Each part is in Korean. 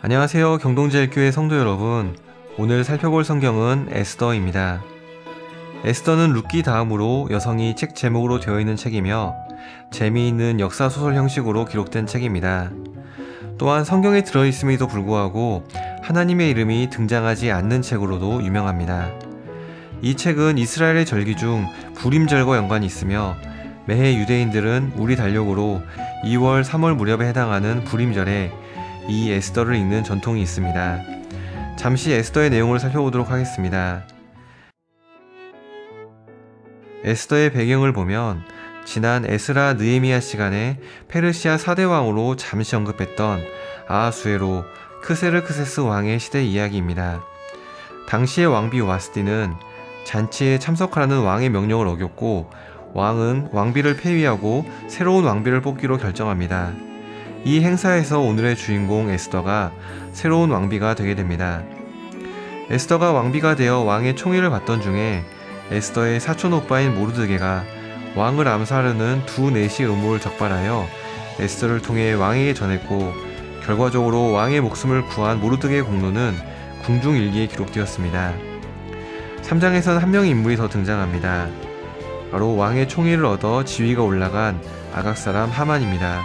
안녕하세요. 경동제일교회 성도 여러분. 오늘 살펴볼 성경은 에스더입니다. 에스더는 룻기 다음으로 여성이 책 제목으로 되어 있는 책이며 재미있는 역사소설 형식으로 기록된 책입니다. 또한 성경에 들어있음에도 불구하고 하나님의 이름이 등장하지 않는 책으로도 유명합니다. 이 책은 이스라엘의 절기 중 부림절과 연관이 있으며 매해 유대인들은 우리 달력으로 2월, 3월 무렵에 해당하는 부림절에 이 에스더를 읽는 전통이 있습니다. 잠시 에스더의 내용을 살펴보도록 하겠습니다. 에스더의 배경을 보면 지난 에스라 느헤미야 시간에 페르시아 4대 왕으로 잠시 언급했던 아하수에로 크세르크세스 왕의 시대 이야기입니다. 당시의 왕비 와스디는 잔치에 참석하라는 왕의 명령을 어겼고 왕은 왕비를 폐위하고 새로운 왕비를 뽑기로 결정합니다. 이 행사에서 오늘의 주인공 에스더가 새로운 왕비가 되게 됩니다. 에스더가 왕비가 되어 왕의 총애를 받던 중에 에스더의 사촌 오빠인 모르드게가 왕을 암살하려는 두 내시 음모를 적발하여 에스더를 통해 왕에게 전했고 결과적으로 왕의 목숨을 구한 모르드게의 공로는 궁중일기에 기록되었습니다. 3장에선 한 명의 인물이 더 등장합니다. 바로 왕의 총애를 얻어 지위가 올라간 아각 사람 하만입니다.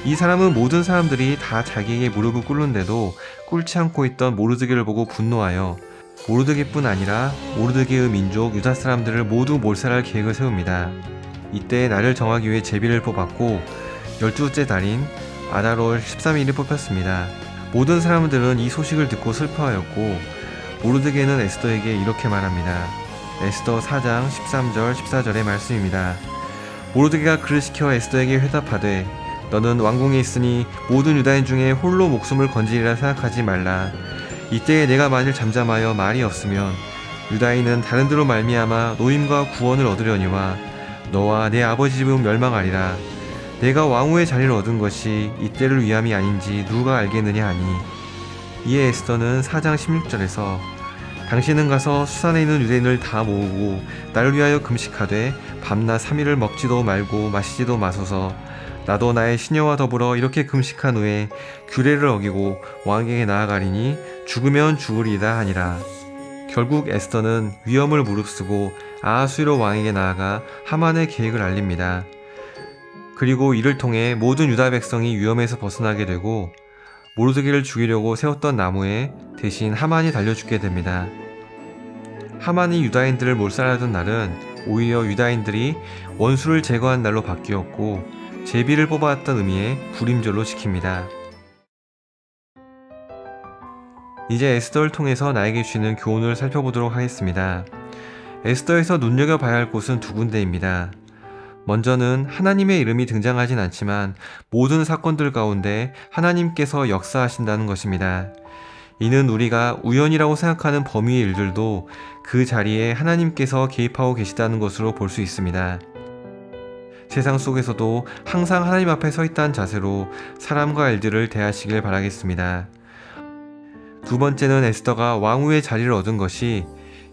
이 사람은 모든 사람들이 다 자기에게 무릎을 꿇는데도 꿇지 않고 있던 모르드게를 보고 분노하여 모르드게뿐 아니라 모르드게의 민족 유다 사람들을 모두 몰살할 계획을 세웁니다. 이때 날을 정하기 위해 제비를 뽑았고 12째 달인 아달월 13일을 뽑혔습니다. 모든 사람들은 이 소식을 듣고 슬퍼하였고 모르드게는 에스더에게 이렇게 말합니다. 에스더 4장 13절 14절의 말씀입니다. 모르드게가 그를 시켜 에스더에게 회답하되 너는 왕궁에 있으니 모든 유다인 중에 홀로 목숨을 건지리라 생각하지 말라. 이때에 내가 만일 잠잠하여 말이 없으면 유다인은 다른 데로 말미암아 노임과 구원을 얻으려니와 너와 내 아버지 집은 멸망하리라. 내가 왕후의 자리를 얻은 것이 이때를 위함이 아닌지 누가 알겠느냐 하니 이에 에스더는 4장 16절에서 당신은 가서 수산에 있는 유대인을 다 모으고 나를 위하여 금식하되 밤낮 3일을 먹지도 말고 마시지도 마소서. 나도 나의 시녀와 더불어 이렇게 금식한 후에 규례를 어기고 왕에게 나아가리니 죽으면 죽으리이다 하니라. 결국 에스더는 위험을 무릅쓰고 아하수에로 왕에게 나아가 하만의 계획을 알립니다. 그리고 이를 통해 모든 유다 백성이 위험에서 벗어나게 되고 모르드게를 죽이려고 세웠던 나무에 대신 하만이 달려 죽게 됩니다. 하만이 유다인들을 몰살하던 날은 오히려 유다인들이 원수를 제거한 날로 바뀌었고 제비를 뽑아왔던 의미의 부림절로 지킵니다. 이제 에스더를 통해서 나에게 주시는 교훈을 살펴보도록 하겠습니다. 에스더에서 눈여겨봐야 할 곳은 두 군데입니다. 먼저는 하나님의 이름이 등장하진 않지만 모든 사건들 가운데 하나님께서 역사하신다는 것입니다. 이는 우리가 우연이라고 생각하는 범위의 일들도 그 자리에 하나님께서 개입하고 계시다는 것으로 볼 수 있습니다. 세상 속에서도 항상 하나님 앞에 서 있다는 자세로 사람과 일들을 대하시길 바라겠습니다. 두 번째는 에스더가 왕후의 자리를 얻은 것이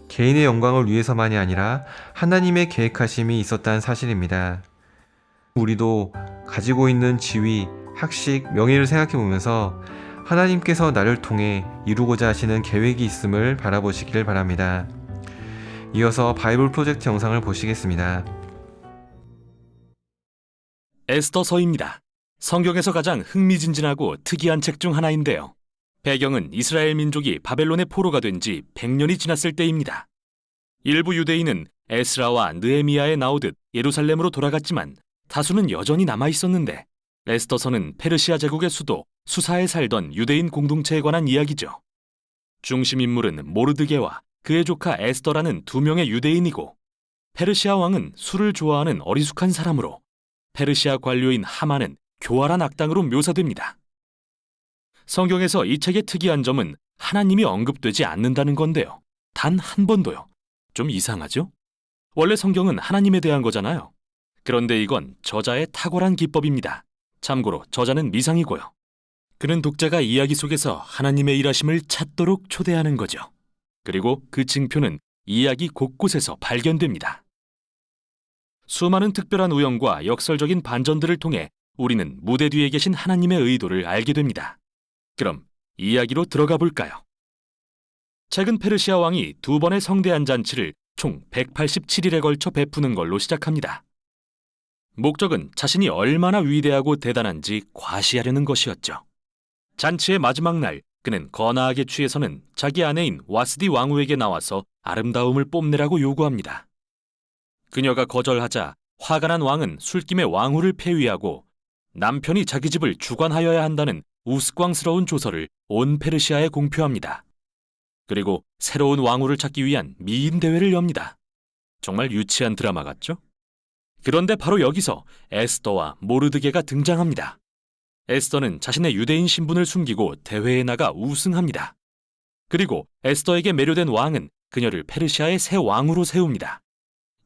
개인의 영광을 위해서만이 아니라 하나님의 계획하심이 있었다는 사실입니다. 우리도 가지고 있는 지위, 학식, 명예를 생각해보면서 하나님께서 나를 통해 이루고자 하시는 계획이 있음을 바라보시길 바랍니다. 이어서 바이블 프로젝트 영상을 보시겠습니다. 에스더서입니다. 성경에서 가장 흥미진진하고 특이한 책 중 하나인데요. 배경은 이스라엘 민족이 바벨론의 포로가 된 지 100년이 지났을 때입니다. 일부 유대인은 에스라와 느헤미야에 나오듯 예루살렘으로 돌아갔지만 다수는 여전히 남아 있었는데 에스더서는 페르시아 제국의 수도 수사에 살던 유대인 공동체에 관한 이야기죠. 중심 인물은 모르드게와 그의 조카 에스더라는 두 명의 유대인이고 페르시아 왕은 술을 좋아하는 어리숙한 사람으로 페르시아 관료인 하만은 교활한 악당으로 묘사됩니다. 성경에서 이 책의 특이한 점은 하나님이 언급되지 않는다는 건데요. 단 한 번도요. 좀 이상하죠? 원래 성경은 하나님에 대한 거잖아요. 그런데 이건 저자의 탁월한 기법입니다. 참고로 저자는 미상이고요. 그는 독자가 이야기 속에서 하나님의 일하심을 찾도록 초대하는 거죠. 그리고 그 징표는 이야기 곳곳에서 발견됩니다. 수많은 특별한 우연과 역설적인 반전들을 통해 우리는 무대 뒤에 계신 하나님의 의도를 알게 됩니다. 그럼 이야기로 들어가 볼까요? 최근 페르시아 왕이 두 번의 성대한 잔치를 총 187일에 걸쳐 베푸는 걸로 시작합니다. 목적은 자신이 얼마나 위대하고 대단한지 과시하려는 것이었죠. 잔치의 마지막 날, 그는 거나하게 취해서는 자기 아내인 와스디 왕후에게 나와서 아름다움을 뽐내라고 요구합니다. 그녀가 거절하자 화가 난 왕은 술김에 왕후를 폐위하고 남편이 자기 집을 주관하여야 한다는 우스꽝스러운 조서를 온 페르시아에 공표합니다. 그리고 새로운 왕후를 찾기 위한 미인 대회를 엽니다. 정말 유치한 드라마 같죠? 그런데 바로 여기서 에스더와 모르드게가 등장합니다. 에스더는 자신의 유대인 신분을 숨기고 대회에 나가 우승합니다. 그리고 에스더에게 매료된 왕은 그녀를 페르시아의 새 왕으로 세웁니다.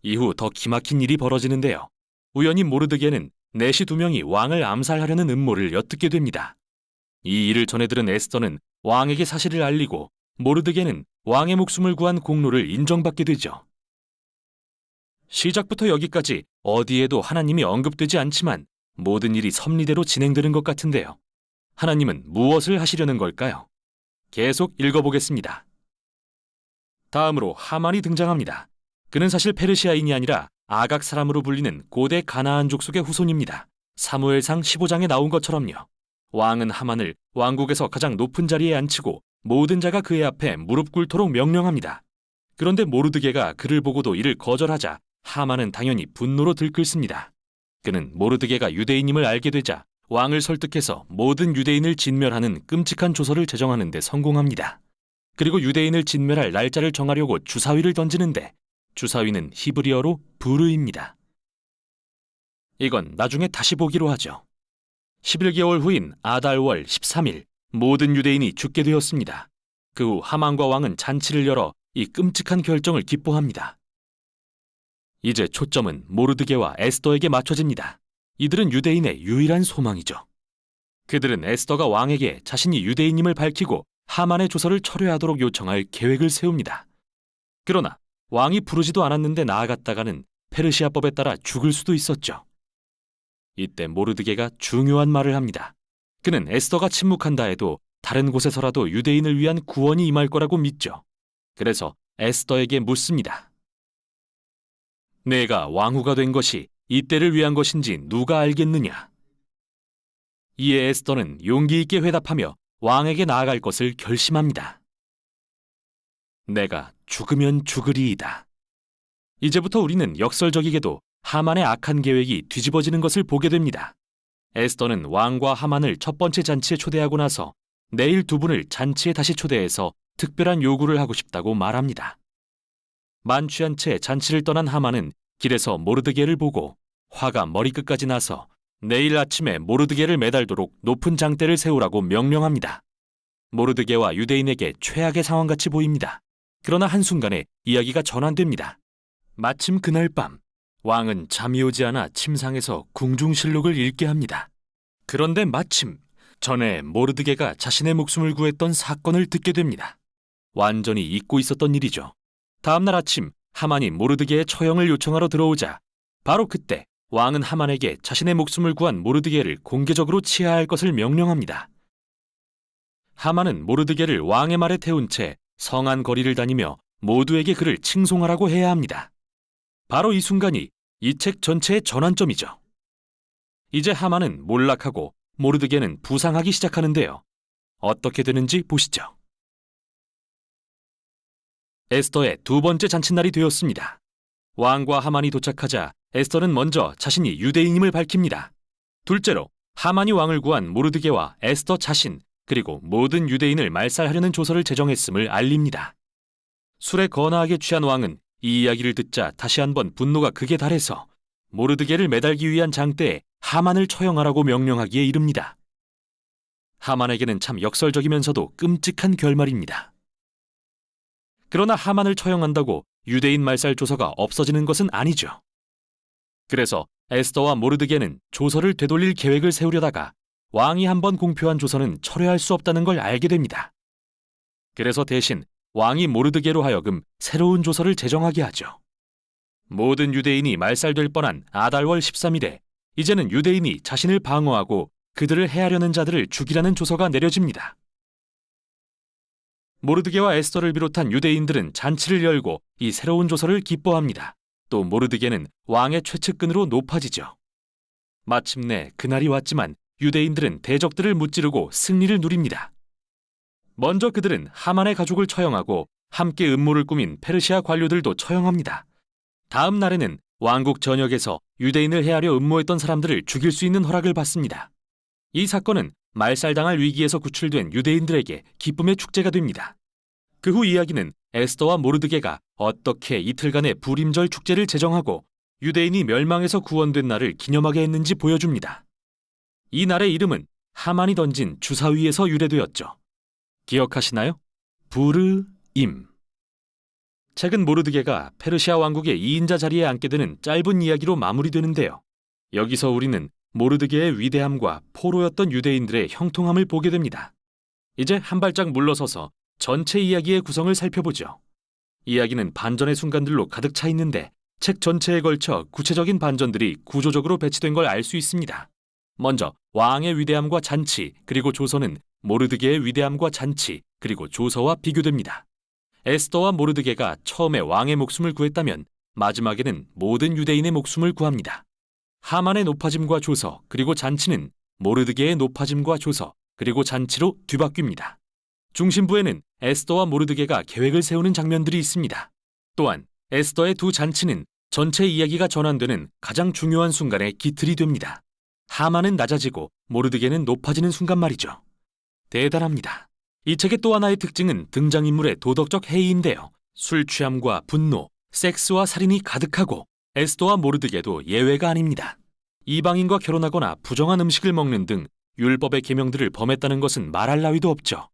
이후 더 기막힌 일이 벌어지는데요. 우연히 모르드게는 내시 두 명이 왕을 암살하려는 음모를 엿듣게 됩니다. 이 일을 전해 들은 에스더는 왕에게 사실을 알리고 모르드게는 왕의 목숨을 구한 공로를 인정받게 되죠. 시작부터 여기까지 어디에도 하나님이 언급되지 않지만 모든 일이 섭리대로 진행되는 것 같은데요. 하나님은 무엇을 하시려는 걸까요? 계속 읽어보겠습니다. 다음으로 하만이 등장합니다. 그는 사실 페르시아인이 아니라 아각 사람으로 불리는 고대 가나안 족속의 후손입니다. 사무엘상 15장에 나온 것처럼요. 왕은 하만을 왕국에서 가장 높은 자리에 앉히고 모든 자가 그의 앞에 무릎 꿇도록 명령합니다. 그런데 모르드게가 그를 보고도 이를 거절하자 하만은 당연히 분노로 들끓습니다. 그는 모르드게가 유대인임을 알게 되자 왕을 설득해서 모든 유대인을 진멸하는 끔찍한 조서를 제정하는 데 성공합니다. 그리고 유대인을 진멸할 날짜를 정하려고 주사위를 던지는데 주사위는 히브리어로 부르입니다. 이건 나중에 다시 보기로 하죠. 11개월 후인 아달월 13일 모든 유대인이 죽게 되었습니다. 그 후 하만과 왕은 잔치를 열어 이 끔찍한 결정을 기뻐합니다. 이제 초점은 모르드게와 에스더에게 맞춰집니다. 이들은 유대인의 유일한 소망이죠. 그들은 에스더가 왕에게 자신이 유대인임을 밝히고 하만의 조서를 철회하도록 요청할 계획을 세웁니다. 그러나 왕이 부르지도 않았는데 나아갔다가는 페르시아법에 따라 죽을 수도 있었죠. 이때 모르드게가 중요한 말을 합니다. 그는 에스더가 침묵한다 해도 다른 곳에서라도 유대인을 위한 구원이 임할 거라고 믿죠. 그래서 에스더에게 묻습니다. 내가 왕후가 된 것이 이때를 위한 것인지 누가 알겠느냐? 이에 에스더는 용기 있게 회답하며 왕에게 나아갈 것을 결심합니다. 내가 죽으면 죽으리이다. 이제부터 우리는 역설적이게도 하만의 악한 계획이 뒤집어지는 것을 보게 됩니다. 에스더는 왕과 하만을 첫 번째 잔치에 초대하고 나서 내일 두 분을 잔치에 다시 초대해서 특별한 요구를 하고 싶다고 말합니다. 만취한 채 잔치를 떠난 하만은 길에서 모르드게를 보고 화가 머리끝까지 나서 내일 아침에 모르드게를 매달도록 높은 장대를 세우라고 명령합니다. 모르드게와 유대인에게 최악의 상황같이 보입니다. 그러나 한순간에 이야기가 전환됩니다. 마침 그날 밤 왕은 잠이 오지 않아 침상에서 궁중실록을 읽게 합니다. 그런데 마침 전에 모르드게가 자신의 목숨을 구했던 사건을 듣게 됩니다. 완전히 잊고 있었던 일이죠. 다음날 아침 하만이 모르드게의 처형을 요청하러 들어오자 바로 그때 왕은 하만에게 자신의 목숨을 구한 모르드게를 공개적으로 치하할 것을 명령합니다. 하만은 모르드게를 왕의 말에 태운 채 성안 거리를 다니며 모두에게 그를 칭송하라고 해야 합니다. 바로 이 순간이 이 책 전체의 전환점이죠. 이제 하만은 몰락하고 모르드게는 부상하기 시작하는데요. 어떻게 되는지 보시죠. 에스더의 두 번째 잔칫날이 되었습니다. 왕과 하만이 도착하자 에스더는 먼저 자신이 유대인임을 밝힙니다. 둘째로 하만이 왕을 구한 모르드게와 에스더 자신 그리고 모든 유대인을 말살하려는 조서를 제정했음을 알립니다. 술에 거나하게 취한 왕은 이 이야기를 듣자 다시 한번 분노가 극에 달해서 모르드게를 매달기 위한 장대에 하만을 처형하라고 명령하기에 이릅니다. 하만에게는 참 역설적이면서도 끔찍한 결말입니다. 그러나 하만을 처형한다고 유대인 말살 조서가 없어지는 것은 아니죠. 그래서 에스더와 모르드게는 조서를 되돌릴 계획을 세우려다가 왕이 한번 공표한 조서는 철회할 수 없다는 걸 알게 됩니다. 그래서 대신 왕이 모르드게로 하여금 새로운 조서를 제정하게 하죠. 모든 유대인이 말살될 뻔한 아달월 13일에 이제는 유대인이 자신을 방어하고 그들을 해하려는 자들을 죽이라는 조서가 내려집니다. 모르드게와 에스더를 비롯한 유대인들은 잔치를 열고 이 새로운 조서를 기뻐합니다. 또 모르드게는 왕의 최측근으로 높아지죠. 마침내 그날이 왔지만 유대인들은 대적들을 무찌르고 승리를 누립니다. 먼저 그들은 하만의 가족을 처형하고 함께 음모를 꾸민 페르시아 관료들도 처형합니다. 다음 날에는 왕국 전역에서 유대인을 해하려 음모했던 사람들을 죽일 수 있는 허락을 받습니다. 이 사건은 말살당할 위기에서 구출된 유대인들에게 기쁨의 축제가 됩니다. 그 후 이야기는 에스더와 모르드게가 어떻게 이틀간의 불임절 축제를 제정하고 유대인이 멸망에서 구원된 날을 기념하게 했는지 보여줍니다. 이 날의 이름은 하만이 던진 주사위에서 유래되었죠. 기억하시나요? 부르임. 책은 모르드게가 페르시아 왕국의 2인자 자리에 앉게 되는 짧은 이야기로 마무리되는데요. 여기서 우리는 모르드게의 위대함과 포로였던 유대인들의 형통함을 보게 됩니다. 이제 한 발짝 물러서서 전체 이야기의 구성을 살펴보죠. 이야기는 반전의 순간들로 가득 차 있는데 책 전체에 걸쳐 구체적인 반전들이 구조적으로 배치된 걸 알 수 있습니다. 먼저 왕의 위대함과 잔치, 그리고 조서는 모르드게의 위대함과 잔치, 그리고 조서와 비교됩니다. 에스더와 모르드게가 처음에 왕의 목숨을 구했다면 마지막에는 모든 유대인의 목숨을 구합니다. 하만의 높아짐과 조서, 그리고 잔치는 모르드게의 높아짐과 조서, 그리고 잔치로 뒤바뀝니다. 중심부에는 에스더와 모르드게가 계획을 세우는 장면들이 있습니다. 또한 에스더의 두 잔치는 전체 이야기가 전환되는 가장 중요한 순간에 기틀이 됩니다. 하만은 낮아지고 모르드게는 높아지는 순간 말이죠. 대단합니다. 이 책의 또 하나의 특징은 등장인물의 도덕적 해이인데요. 술 취함과 분노, 섹스와 살인이 가득하고 에스더와 모르드게도 예외가 아닙니다. 이방인과 결혼하거나 부정한 음식을 먹는 등 율법의 계명들을 범했다는 것은 말할 나위도 없죠.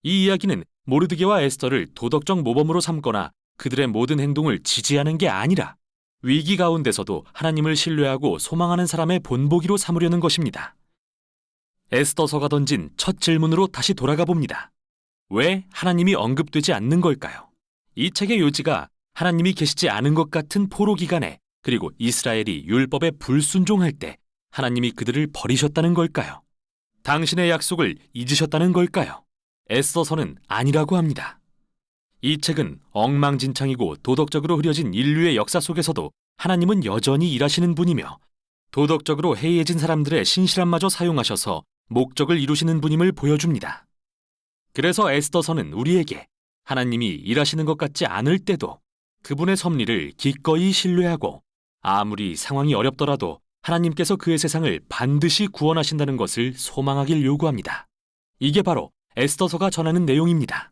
이 이야기는 모르드게와 에스더를 도덕적 모범으로 삼거나 그들의 모든 행동을 지지하는 게 아니라 위기 가운데서도 하나님을 신뢰하고 소망하는 사람의 본보기로 삼으려는 것입니다. 에스더서가 던진 첫 질문으로 다시 돌아가 봅니다. 왜 하나님이 언급되지 않는 걸까요? 이 책의 요지가 하나님이 계시지 않은 것 같은 포로 기간에, 그리고 이스라엘이 율법에 불순종할 때 하나님이 그들을 버리셨다는 걸까요? 당신의 약속을 잊으셨다는 걸까요? 에스더서는 아니라고 합니다. 이 책은 엉망진창이고 도덕적으로 흐려진 인류의 역사 속에서도 하나님은 여전히 일하시는 분이며 도덕적으로 해이해진 사람들의 신실함마저 사용하셔서 목적을 이루시는 분임을 보여줍니다. 그래서 에스더서는 우리에게 하나님이 일하시는 것 같지 않을 때도 그분의 섭리를 기꺼이 신뢰하고 아무리 상황이 어렵더라도 하나님께서 그의 세상을 반드시 구원하신다는 것을 소망하길 요구합니다. 이게 바로 에스더서가 전하는 내용입니다.